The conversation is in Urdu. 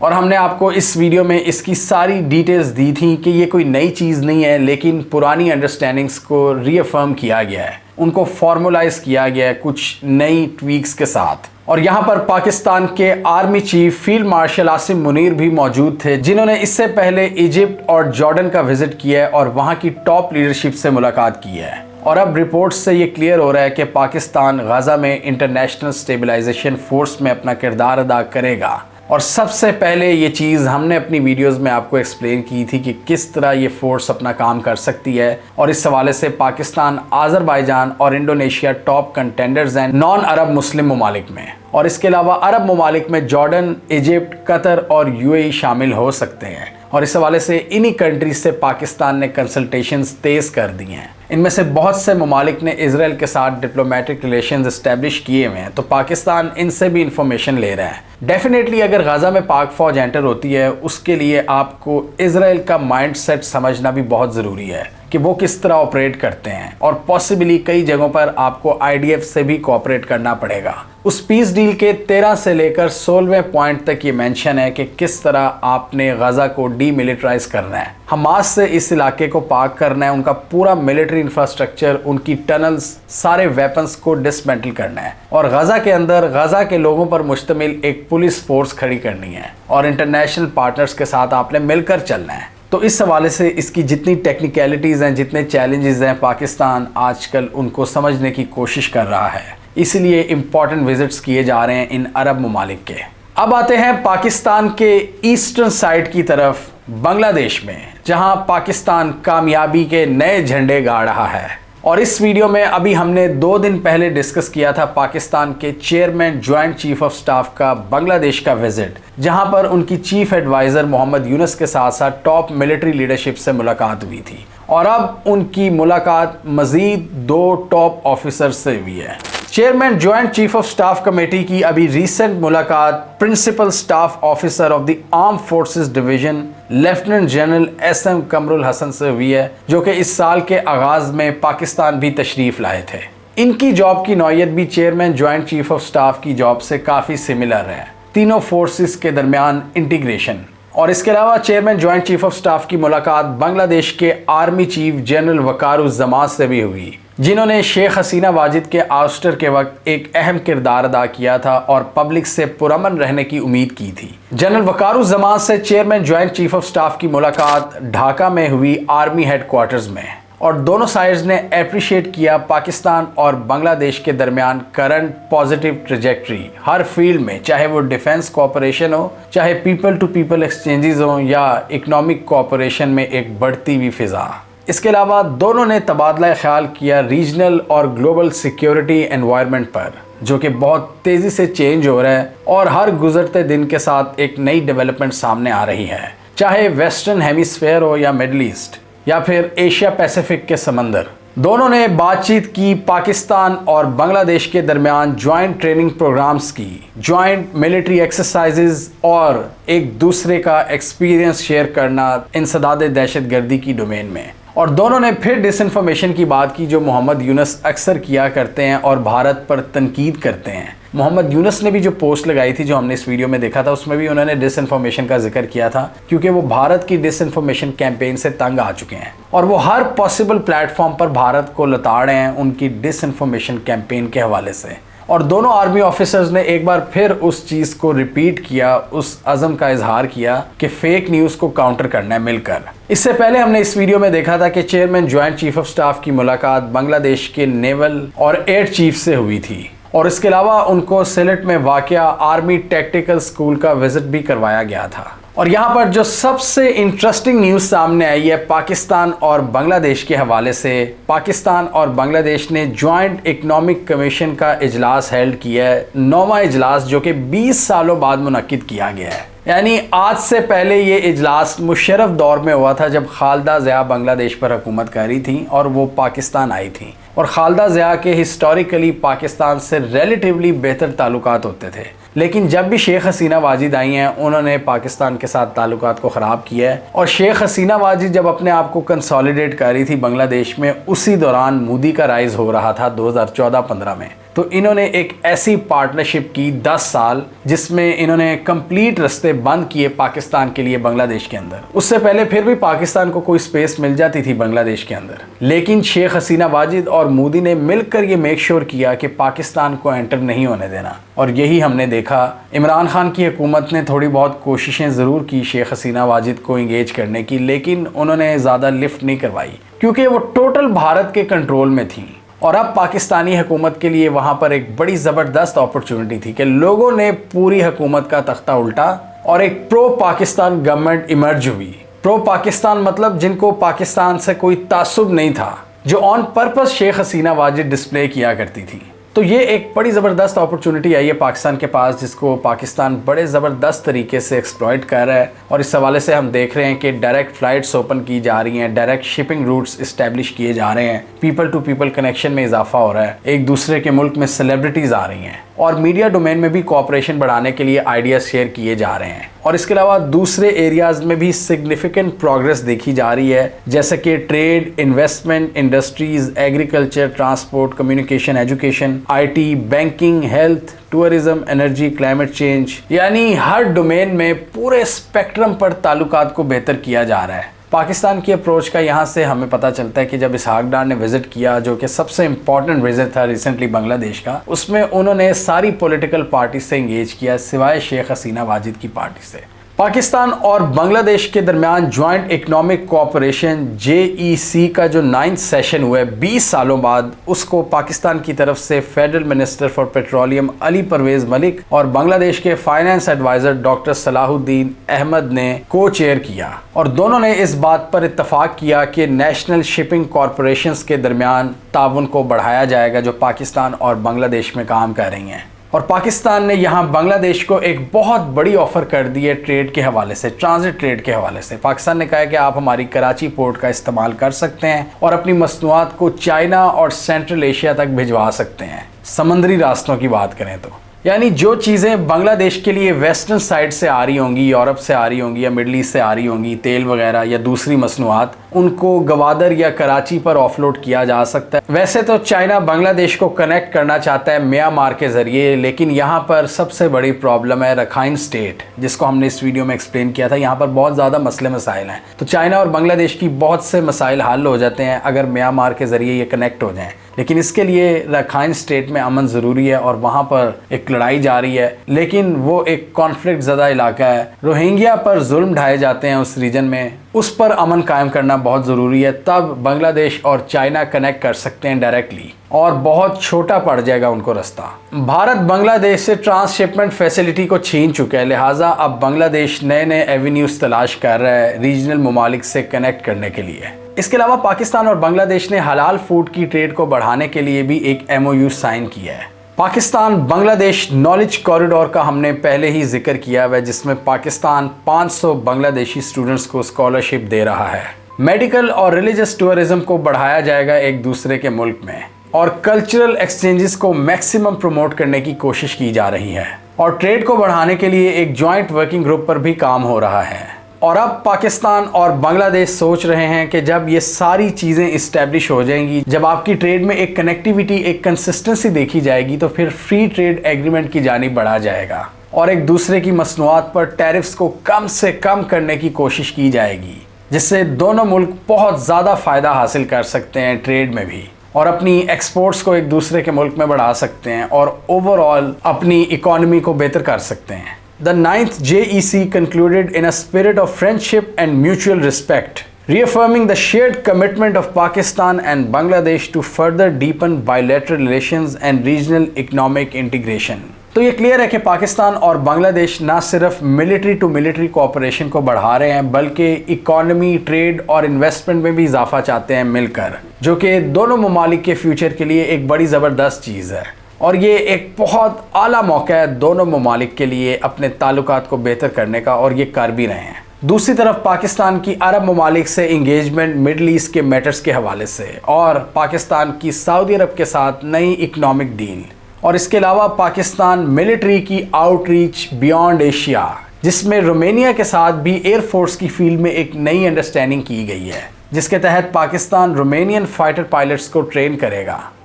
اور ہم نے آپ کو اس ویڈیو میں اس کی ساری ڈیٹیلز دی تھیں کہ یہ کوئی نئی چیز نہیں ہے، لیکن پرانی انڈرسٹینڈنگز کو ری افرم کیا گیا ہے، ان کو فارمولائز کیا گیا ہے کچھ نئی ٹویکس کے ساتھ۔ اور یہاں پر پاکستان کے army chief field marshal Asim Munir بھی موجود تھے، جنہوں نے اس سے پہلے ایجپٹ اور جارڈن کا وزٹ کیا ہے اور وہاں کی ٹاپ لیڈرشپ سے ملاقات کی ہے۔ اور اب رپورٹ سے یہ کلیئر ہو رہا ہے کہ پاکستان غزہ میں انٹرنیشنل سٹیبلائزیشن فورس میں اپنا کردار ادا کرے گا۔ اور سب سے پہلے یہ چیز ہم نے اپنی ویڈیوز میں آپ کو ایکسپلین کی تھی کہ کس طرح یہ فورس اپنا کام کر سکتی ہے، اور اس حوالے سے پاکستان، آذربائیجان اور انڈونیشیا ٹاپ کنٹینڈرز ہیں نان عرب مسلم ممالک میں، اور اس کے علاوہ عرب ممالک میں جارڈن، ایجپٹ، قطر اور UAE شامل ہو سکتے ہیں۔ اور اس حوالے سے انہی کنٹریز سے پاکستان نے کنسلٹیشنز تیز کر دی ہیں۔ ان میں سے بہت سے ممالک نے اسرائیل کے ساتھ ڈپلومیٹک ریلیشنز اسٹیبلش کیے ہوئے ہیں، تو پاکستان ان سے بھی انفارمیشن لے رہا ہے۔ ڈیفینیٹلی اگر غزہ میں پاک فوج انٹر ہوتی ہے، اس کے لیے آپ کو اسرائیل کا مائنڈ سیٹ سمجھنا بھی بہت ضروری ہے کہ وہ کس طرح آپریٹ کرتے ہیں، اور پاسبلی کئی جگہوں پر آپ کو IDF سے بھی کوآپریٹ کرنا پڑے گا۔ اس پیس ڈیل کے 13 سے لے کر 16ویں پوائنٹ تک یہ مینشن ہے کہ کس طرح آپ نے غزہ کو ڈی ملٹرائز کرنا ہے، حماس سے اس علاقے کو پاک کرنا ہے، ان کا پورا ملٹری انفراسٹرکچر، ان کی ٹنلز، سارے ویپنز کو ڈسمینٹل کرنا ہے، اور غزہ کے اندر غزہ کے لوگوں پر مشتمل ایک پولیس فورس کھڑی کرنی ہے، اور انٹرنیشنل پارٹنرز کے ساتھ آپ نے مل کر چلنا ہے۔ تو اس حوالے سے اس کی جتنی ٹیکنیکلٹیز ہیں، جتنے چیلنجز ہیں، پاکستان آج کل ان کو سمجھنے کی کوشش کر رہا ہے، اس لیے امپورٹنٹ وزٹس کیے جا رہے ہیں ان عرب ممالک کے۔ اب آتے ہیں پاکستان کے ایسٹرن سائڈ کی طرف، بنگلہ دیش میں، جہاں پاکستان کامیابی کے نئے جھنڈے گاڑ رہا ہے۔ اور اس ویڈیو میں ابھی ہم نے 2 دن پہلے ڈسکس کیا تھا پاکستان کے chairman joint chief of staff کا بنگلہ دیش کا وزٹ، جہاں پر ان کی چیف ایڈوائزر محمد یونس کے ساتھ ساتھ ٹاپ ملٹری لیڈرشپ سے ملاقات ہوئی تھی، اور اب ان کی ملاقات مزید 2 ٹاپ آفیسر سے ہوئی ہے۔ Chairman joint chief of staff committee کی ابھی ریسنٹ ملاقات principal staff officer of the armed forces division lieutenant general SM Qamar ul-Hassan سے ہوئی ہے، جو کہ اس سال کے آغاز میں پاکستان بھی تشریف لائے تھے۔ ان کی جاب کی نوعیت بھی chairman joint chief of staff کی جاب سے کافی سملر ہے، تینوں فورسز کے درمیان انٹیگریشن۔ اور اس کے علاوہ chairman joint chief of staff کی ملاقات بنگلہ دیش کے آرمی چیف جنرل وقار الزمان سے بھی ہوئی، جنہوں نے شیخ حسینہ واجد کے آؤسٹر کے وقت ایک اہم کردار ادا کیا تھا اور پبلک سے پرامن رہنے کی امید کی تھی۔ جنرل وقار الزمان سے chairman joint chief of staff کی ملاقات ڈھاکہ میں ہوئی، آرمی ہیڈ کوارٹرز میں، اور دونوں سائڈز نے اپریشیٹ کیا پاکستان اور بنگلہ دیش کے درمیان کرنٹ پازیٹیو ٹریجیکٹری ہر فیلڈ میں، چاہے وہ ڈیفنس کوآپریشن ہو، چاہے پیپل ٹو پیپل ایکسچینجز ہوں، یا اکنامک کوآپریشن میں ایک بڑھتی ہوئی فضا۔ اس کے علاوہ دونوں نے تبادلہ خیال کیا ریجنل اور گلوبل سیکیورٹی انوائرمنٹ پر، جو کہ بہت تیزی سے چینج ہو رہا ہے، اور ہر گزرتے دن کے ساتھ ایک نئی ڈیولپمنٹ سامنے آ رہی ہے، چاہے ویسٹرن ہیمیسفیئر ہو یا مڈل ایسٹ یا پھر ایشیا پیسیفک کے سمندر۔ دونوں نے بات چیت کی پاکستان اور بنگلہ دیش کے درمیان جوائنٹ ٹریننگ پروگرامز کی، جوائنٹ ملٹری ایکسرسائزز، اور ایک دوسرے کا ایکسپیرینس شیئر کرنا انسداد دہشت گردی کی ڈومین میں۔ اور دونوں نے پھر ڈس انفارمیشن کی بات کی، جو محمد یونس اکثر کیا کرتے ہیں اور بھارت پر تنقید کرتے ہیں۔ محمد یونس نے بھی جو پوسٹ لگائی تھی جو ہم نے اس ویڈیو میں دیکھا تھا، اس میں بھی انہوں نے ڈس انفارمیشن کا ذکر کیا تھا، کیونکہ وہ بھارت کی ڈس انفارمیشن کیمپین سے تنگ آ چکے ہیں، اور وہ ہر پاسبل پلیٹ فارم پر بھارت کو لتاڑ رہے ہیں ان کی ڈس انفارمیشن کیمپین کے حوالے سے۔ اور دونوں آرمی آفیسرز نے ایک بار پھر اس چیز کو ریپیٹ کیا، اس عزم کا اظہار کیا کہ فیک نیوز کو کاؤنٹر کرنا ہے مل کر۔ اس سے پہلے ہم نے اس ویڈیو میں دیکھا تھا کہ chairman joint chief of staff کی ملاقات بنگلہ دیش کے نیول اور ایئر چیف سے ہوئی تھی، اور اس کے علاوہ ان کو سیلٹ میں واقع آرمی ٹیکٹیکل سکول کا وزٹ بھی کروایا گیا تھا۔ اور یہاں پر جو سب سے انٹرسٹنگ نیوز سامنے آئی ہے پاکستان اور بنگلہ دیش کے حوالے سے، پاکستان اور بنگلہ دیش نے جوائنٹ اکنامک کمیشن کا اجلاس ہیلڈ کیا ہے، 9واں اجلاس، جو کہ 20 سالوں بعد منعقد کیا گیا ہے۔ یعنی آج سے پہلے یہ اجلاس مشرف دور میں ہوا تھا، جب خالدہ ضیاء بنگلہ دیش پر حکومت کر رہی تھیں اور وہ پاکستان آئی تھیں، اور خالدہ ضیاء کے ہسٹوریکلی پاکستان سے ریلیٹیولی بہتر تعلقات ہوتے تھے، لیکن جب بھی شیخ حسینہ واجد آئی ہیں انہوں نے پاکستان کے ساتھ تعلقات کو خراب کیا ہے، اور شیخ حسینہ واجد جب اپنے آپ کو کنسالیڈیٹ کر رہی تھی بنگلہ دیش میں، اسی دوران مودی کا رائز ہو رہا تھا 2014-15 میں، تو انہوں نے ایک ایسی پارٹنرشپ کی 10 سال جس میں انہوں نے کمپلیٹ رستے بند کیے پاکستان کے لیے بنگلہ دیش کے اندر. اس سے پہلے پھر بھی پاکستان کو کوئی سپیس مل جاتی تھی بنگلہ دیش کے اندر, لیکن شیخ حسینہ واجد اور مودی نے مل کر یہ میک شور کیا کہ پاکستان کو انٹر نہیں ہونے دینا. اور یہی ہم نے دیکھا. عمران خان کی حکومت نے تھوڑی بہت کوششیں ضرور کی شیخ حسینہ واجد کو انگیج کرنے کی, لیکن انہوں نے زیادہ لفٹ نہیں کروائی کیونکہ وہ ٹوٹل بھارت کے کنٹرول میں تھیں. اور اب پاکستانی حکومت کے لیے وہاں پر ایک بڑی زبردست اپرچونٹی تھی کہ لوگوں نے پوری حکومت کا تختہ الٹا اور ایک پرو پاکستان گورنمنٹ ایمرج ہوئی. پرو پاکستان مطلب جن کو پاکستان سے کوئی تعصب نہیں تھا, جو آن پرپس شیخ حسینہ واجد ڈسپلے کیا کرتی تھی. تو یہ ایک بڑی زبردست اپرچونٹی آئی ہے پاکستان کے پاس, جس کو پاکستان بڑے زبردست طریقے سے ایکسپلائٹ کر رہا ہے. اور اس حوالے سے ہم دیکھ رہے ہیں کہ ڈائریکٹ فلائٹس اوپن کی جا رہی ہیں, ڈائریکٹ شپنگ روٹس اسٹیبلش کیے جا رہے ہیں, پیپل ٹو پیپل کنیکشن میں اضافہ ہو رہا ہے, ایک دوسرے کے ملک میں سیلیبریٹیز آ رہی ہیں, اور میڈیا ڈومین میں بھی کوآپریشن بڑھانے کے لیے آئیڈیاز شیئر کیے جا رہے ہیں. اور اس کے علاوہ دوسرے ایریاز میں بھی سگنیفیکنٹ پروگرس دیکھی جا رہی ہے, جیسے کہ trade, investment, industries, agriculture, transport, communication, education, I T, banking, health, tourism, energy, climate change, یعنی ہر ڈومین میں پورے اسپیکٹرم پر تعلقات کو بہتر کیا جا رہا ہے. پاکستان کی اپروچ کا یہاں سے ہمیں پتہ چلتا ہے کہ جب اسحاق ڈار نے وزٹ کیا, جو کہ سب سے امپورٹنٹ وزٹ تھا ریسنٹلی بنگلہ دیش کا, اس میں انہوں نے ساری پولیٹیکل پارٹی سے انگیج کیا سوائے شیخ حسینہ واجد کی پارٹی سے. پاکستان اور بنگلہ دیش کے درمیان جوائنٹ اکنامک کوآپریشن JEC کا جو 9th سیشن ہوا ہے 20 سالوں بعد, اس کو پاکستان کی طرف سے فیڈرل منسٹر فار پیٹرولیم علی پرویز ملک اور بنگلہ دیش کے فائنانس ایڈوائزر ڈاکٹر صلاح الدین احمد نے کو چیئر کیا. اور دونوں نے اس بات پر اتفاق کیا کہ نیشنل شپنگ کارپوریشنز کے درمیان تعاون کو بڑھایا جائے گا جو پاکستان اور بنگلہ دیش میں کام کر رہی ہیں. اور پاکستان نے یہاں بنگلہ دیش کو ایک بہت بڑی آفر کر دی ہے ٹریڈ کے حوالے سے, ٹرانزٹ ٹریڈ کے حوالے سے. پاکستان نے کہا ہے کہ آپ ہماری کراچی پورٹ کا استعمال کر سکتے ہیں اور اپنی مصنوعات کو چائنا اور سینٹرل ایشیا تک بھجوا سکتے ہیں, سمندری راستوں کی بات کریں تو. یعنی جو چیزیں بنگلہ دیش کے لیے ویسٹرن سائڈ سے آ رہی ہوں گی, یورپ سے آ رہی ہوں گی یا مڈل ایسٹ سے آ رہی ہوں گی, تیل وغیرہ یا دوسری مصنوعات, ان کو گوادر یا کراچی پر آف لوڈ کیا جا سکتا ہے. ویسے تو چائنا بنگلہ دیش کو کنیکٹ کرنا چاہتا ہے میانمار کے ذریعے, لیکن یہاں پر سب سے بڑی پرابلم ہے رکھائن اسٹیٹ, جس کو ہم نے اس ویڈیو میں ایکسپلین کیا تھا. یہاں پر بہت زیادہ مسئلے مسائل ہیں, تو چائنا اور بنگلہ دیش کی بہت سے مسائل حل ہو جاتے ہیں اگر میانمار کے ذریعے یہ کنیکٹ ہو جائیں. لیکن اس کے لیے رکھائن اسٹیٹ میں امن ضروری ہے, اور وہاں پر ایک لڑائی جاری ہے, لیکن وہ ایک کانفلکٹ زدہ علاقہ ہے. روہنگیا پر ظلم ڈھائے جاتے ہیں اس ریجن میں, اس پر امن قائم کرنا بہت ضروری ہے. تب بنگلہ دیش اور چائنا کنیکٹ کر سکتے ہیں ڈائریکٹلی, اور بہت چھوٹا پڑ جائے گا ان کو رستہ. بھارت بنگلہ دیش سے ٹرانس شپمنٹ فیسلٹی کو چھین چکا ہے, لہٰذا اب بنگلہ دیش نئے نئے ایونیوز تلاش کر رہا ہے ریجنل ممالک سے کنیکٹ کرنے کے لیے. اس کے علاوہ پاکستان اور بنگلہ دیش نے حلال فوڈ کی ٹریڈ کو بڑھانے کے لیے بھی ایک MOU سائن کیا ہے. پاکستان بنگلہ دیش نالج کوریڈور کا ہم نے پہلے ہی ذکر کیا ہے, جس میں پاکستان 500 بنگلہ دیشی اسٹوڈنٹس کو اسکالرشپ دے رہا ہے. میڈیکل اور ریلیجس ٹورزم کو بڑھایا جائے گا ایک دوسرے کے ملک میں, اور کلچرل ایکسچینجز کو میکسیمم پروموٹ کرنے کی کوشش کی جا رہی ہے, اور ٹریڈ کو بڑھانے کے لیے ایک جوائنٹ ورکنگ گروپ پر بھی کام ہو رہا ہے. اور اب پاکستان اور بنگلہ دیش سوچ رہے ہیں کہ جب یہ ساری چیزیں اسٹیبلش ہو جائیں گی, جب آپ کی ٹریڈ میں ایک کنیکٹیویٹی, ایک کنسسٹنسی دیکھی جائے گی, تو پھر فری ٹریڈ ایگریمنٹ کی جانب بڑھا جائے گا, اور ایک دوسرے کی مصنوعات پر ٹیرفز کو کم سے کم کرنے کی کوشش کی جائے گی, جس سے دونوں ملک بہت زیادہ فائدہ حاصل کر سکتے ہیں ٹریڈ میں بھی, اور اپنی ایکسپورٹس کو ایک دوسرے کے ملک میں بڑھا سکتے ہیں, اور اوور آل اپنی اکانومی کو بہتر کر سکتے ہیں. The 9th JEC concluded in a spirit of friendship and mutual respect, reaffirming the shared commitment of Pakistan and Bangladesh to further deepen bilateral relations and regional economic integration. تو یہ کلیئر ہے کہ پاکستان اور بنگلہ دیش نہ صرف ملٹری ٹو ملٹری کوآپریشن کو بڑھا رہے ہیں, بلکہ اکانومی, ٹریڈ اور انویسٹمنٹ میں بھی اضافہ چاہتے ہیں مل کر, جو کہ دونوں ممالک کے فیوچر کے لیے ایک بڑی زبردست چیز ہے. اور یہ ایک بہت اعلیٰ موقع ہے دونوں ممالک کے لیے اپنے تعلقات کو بہتر کرنے کا, اور یہ کر بھی رہے ہیں. دوسری طرف پاکستان کی عرب ممالک سے انگیجمنٹ مڈل ایسٹ کے میٹرز کے حوالے سے, اور پاکستان کی سعودی عرب کے ساتھ نئی اکنامک ڈیل, اور اس کے علاوہ پاکستان ملٹری کی آؤٹ ریچ بیانڈ ایشیا, جس میں رومینیا کے ساتھ بھی ایئر فورس کی فیلڈ میں ایک نئی انڈرسٹینڈنگ کی گئی ہے, جس کے تحت پاکستان رومینین فائٹر پائلٹس کو ٹرین کرے گا.